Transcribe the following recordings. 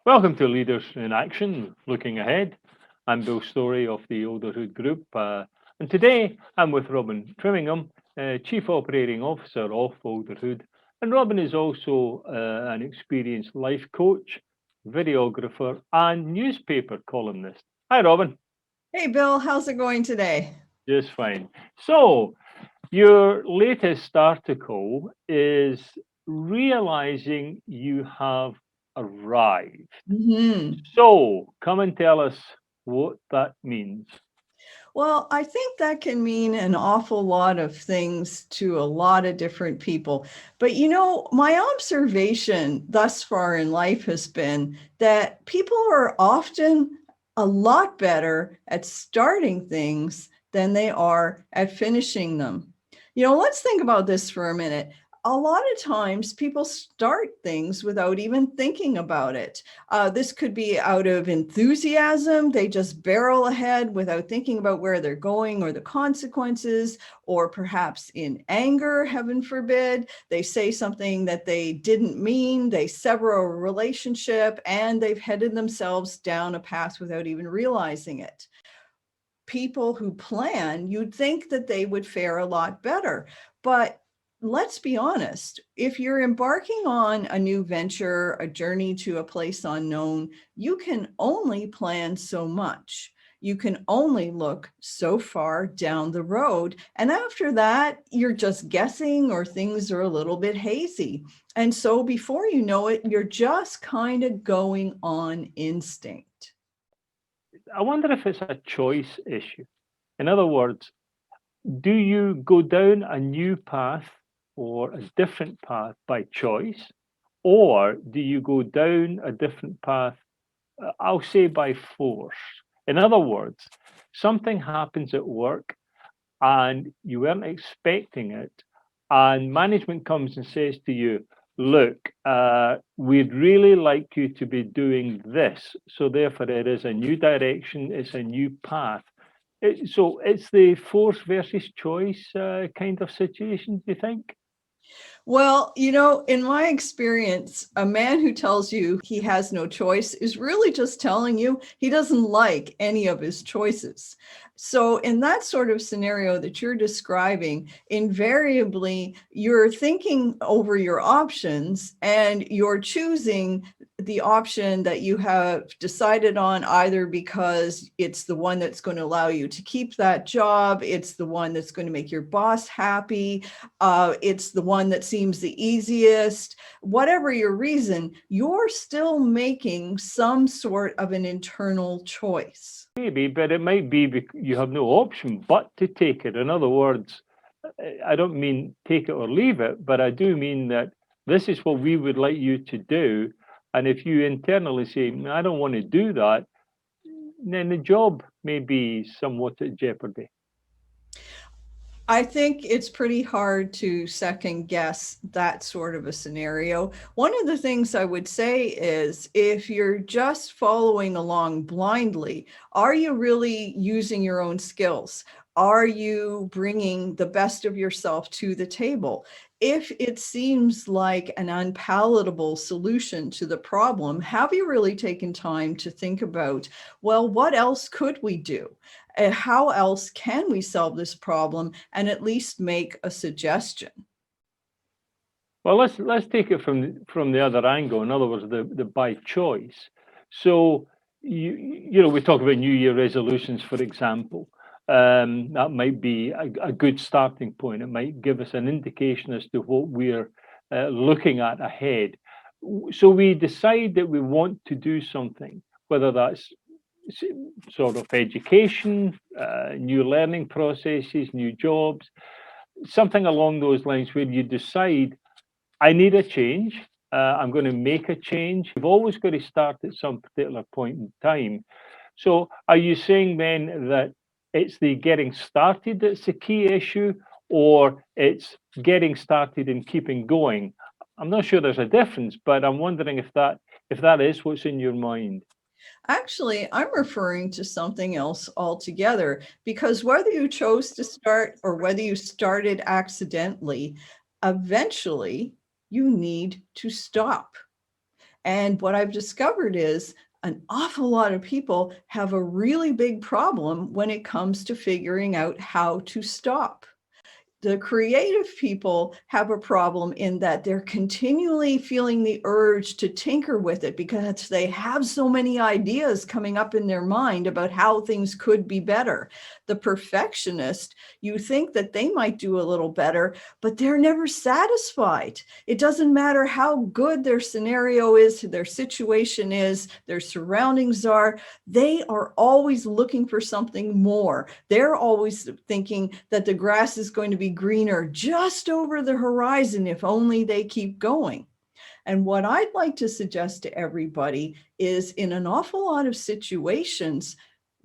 Welcome to Leaders in Action, Looking Ahead. I'm Bill Story of the Olderhood Group, and today I'm with Robin Trimingham, Chief Operating Officer of Olderhood. And Robin is also an experienced life coach, videographer, and newspaper columnist. Hi, Robin. Hey, Bill, how's it going today? Just fine. So, your latest article is realizing you have arrived. hmm So, come and tell us what that means. Well, I think that can mean an awful lot of things to a lot of different people. But my observation thus far in life has been that people are often a lot better at starting things than they are at finishing them. Let's think about this for a minute. A lot of times people start things without even thinking about it. This could be out of enthusiasm. They just barrel ahead without thinking about where they're going or the consequences, or perhaps in anger, heaven forbid, they say something that they didn't mean. They sever a relationship and they've headed themselves down a path without even realizing it. People who plan, you'd think that they would fare a lot better. But let's be honest, if you're embarking on a new venture, a journey to a place unknown, you can only plan so much. You can only look so far down the road. And after that, you're just guessing or things are a little bit hazy. And so before you know it, you're just kind of going on instinct. I wonder if it's a choice issue. In other words, do you go down a new path or a different path by choice, or do you go down a different path, I'll say by force? In other words, something happens at work and you weren't expecting it, and management comes and says to you, look, we'd really like you to be doing this. So therefore it is a new direction, it's a new path. So it's the force versus choice kind of situation, do you think? Well, in my experience, a man who tells you he has no choice is really just telling you he doesn't like any of his choices. So, in that sort of scenario that you're describing, invariably you're thinking over your options and you're choosing the option that you have decided on, either because it's the one that's going to allow you to keep that job, it's the one that's going to make your boss happy, it's the one that seems the easiest. Whatever your reason, you're still making some sort of an internal choice. Maybe, but it might be you have no option but to take it. In other words, I don't mean take it or leave it, but I do mean that this is what we would like you to do. And if you internally say, I don't want to do that, then the job may be somewhat at jeopardy. I think it's pretty hard to second guess that sort of a scenario. One of the things I would say is, if you're just following along blindly, are you really using your own skills? Are you bringing the best of yourself to the table? If it seems like an unpalatable solution to the problem, have you really taken time to think about, well, what else could we do? How else can we solve this problem, and at least make a suggestion? Well, let's take it from the other angle. In other words, the by choice. So we talk about New Year resolutions, for example. That might be a good starting point. It might give us an indication as to what we're looking at ahead. So we decide that we want to do something, whether that's sort of education, new learning processes, new jobs, something along those lines, where you decide, I need a change. I'm going to make a change. You've always got to start at some particular point in time. So, are you saying then that it's the getting started that's the key issue, or it's getting started and keeping going? I'm not sure there's a difference, but I'm wondering if that is what's in your mind. Actually, I'm referring to something else altogether, because whether you chose to start or whether you started accidentally, eventually you need to stop. And what I've discovered is an awful lot of people have a really big problem when it comes to figuring out how to stop. The creative people have a problem in that they're continually feeling the urge to tinker with it because they have so many ideas coming up in their mind about how things could be better. The perfectionist, you think that they might do a little better, but they're never satisfied. It doesn't matter how good their scenario is, their situation is, their surroundings are, they are always looking for something more. They're always thinking that the grass is going to be greener just over the horizon if only they keep going. And what I'd like to suggest to everybody is, in an awful lot of situations,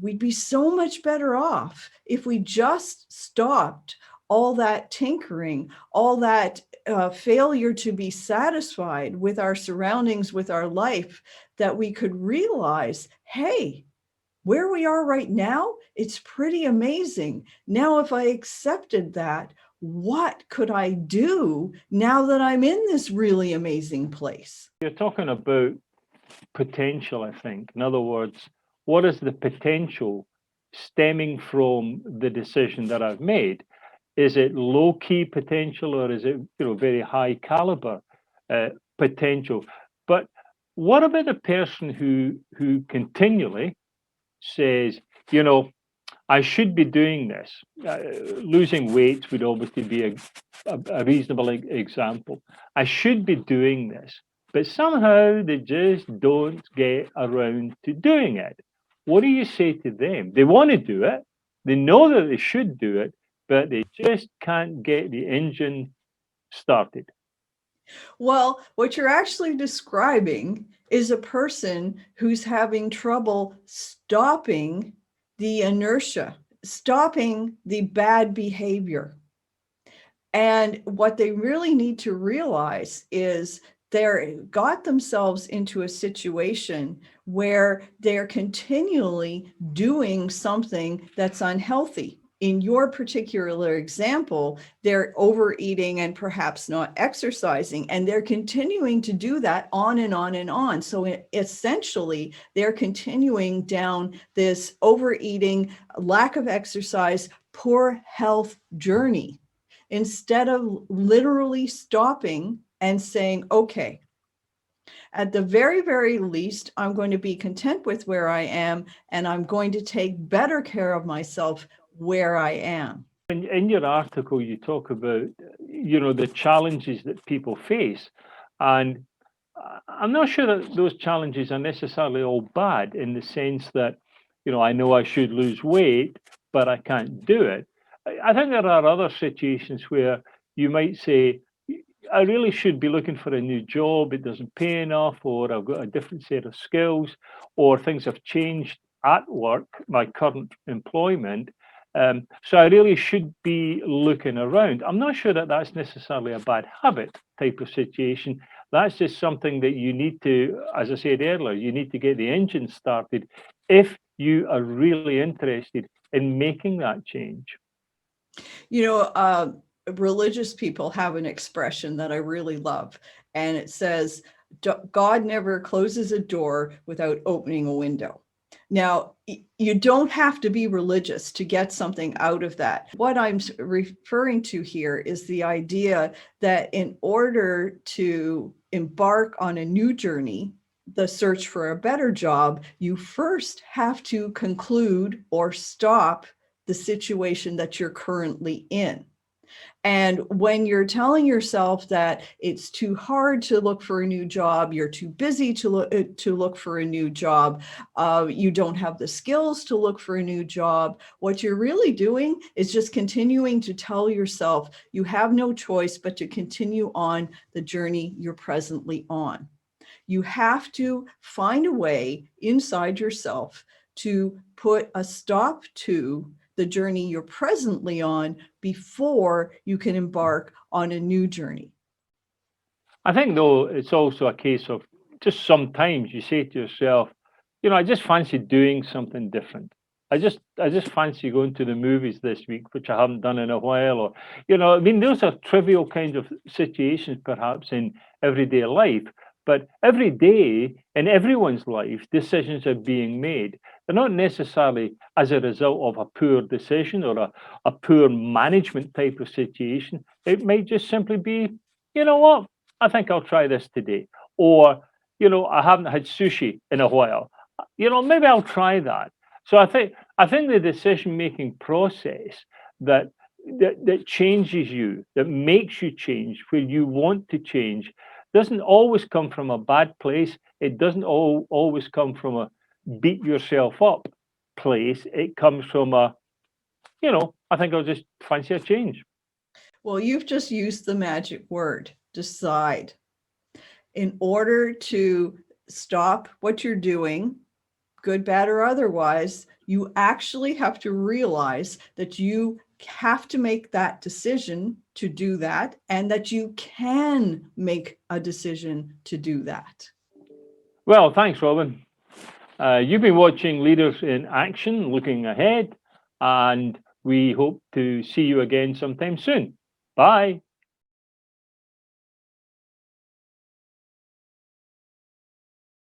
we'd be so much better off if we just stopped all that tinkering, all that failure to be satisfied with our surroundings, with our life, that we could realize, hey, where we are right now, it's pretty amazing. Now, if I accepted that, what could I do now that I'm in this really amazing place? You're talking about potential, I think. In other words, what is the potential stemming from the decision that I've made? Is it low-key potential, or is it, very high caliber potential? But what about the person who continually says, I should be doing this? Losing weight would obviously be a reasonable example. I should be doing this, but somehow they just don't get around to doing it. What do you say to them? They want to do it, they know that they should do it, but they just can't get the engine started. Well, what you're actually describing is a person who's having trouble stopping the inertia, stopping the bad behavior. And what they really need to realize is they're got themselves into a situation where they're continually doing something that's unhealthy. In your particular example, they're overeating and perhaps not exercising, and they're continuing to do that on and on and on. So essentially, they're continuing down this overeating, lack of exercise, poor health journey, instead of literally stopping and saying, okay, at the very, very least, I'm going to be content with where I am, and I'm going to take better care of myself where I am. In your article, you talk about, the challenges that people face. And I'm not sure that those challenges are necessarily all bad, in the sense that, I know I should lose weight, but I can't do it. I think there are other situations where you might say, I really should be looking for a new job, it doesn't pay enough, or I've got a different set of skills, or things have changed at work, my current employment. So I really should be looking around. I'm not sure that that's necessarily a bad habit type of situation. That's just something that you need to, as I said earlier, you need to get the engine started if you are really interested in making that change. Religious people have an expression that I really love, and it says, God never closes a door without opening a window. Now, you don't have to be religious to get something out of that. What I'm referring to here is the idea that in order to embark on a new journey, the search for a better job, you first have to conclude or stop the situation that you're currently in. And when you're telling yourself that it's too hard to look for a new job, you're too busy to look for a new job, you don't have the skills to look for a new job, what you're really doing is just continuing to tell yourself you have no choice but to continue on the journey you're presently on. You have to find a way inside yourself to put a stop to the journey you're presently on before you can embark on a new journey. I think, though, it's also a case of just sometimes you say to yourself, I just fancy doing something different. I just fancy going to the movies this week, which I haven't done in a while. Or, those are trivial kinds of situations perhaps in everyday life. But every day in everyone's life, decisions are being made. They're not necessarily as a result of a poor decision or a poor management type of situation. It might just simply be, you know what, I think I'll try this today. Or, I haven't had sushi in a while. Maybe I'll try that. So I think the decision making process that that changes you, that makes you change, where you want to change, doesn't always come from a bad place. It doesn't always come from a beat yourself up place. It comes from I think I'll just fancy a change. Well, you've just used the magic word, decide. In order to stop what you're doing, good, bad, or otherwise, you actually have to realize that you have to make that decision to do that, and that you can make a decision to do that. Well, thanks, Robin. You've been watching Leaders in Action, looking ahead, and we hope to see you again sometime soon. Bye.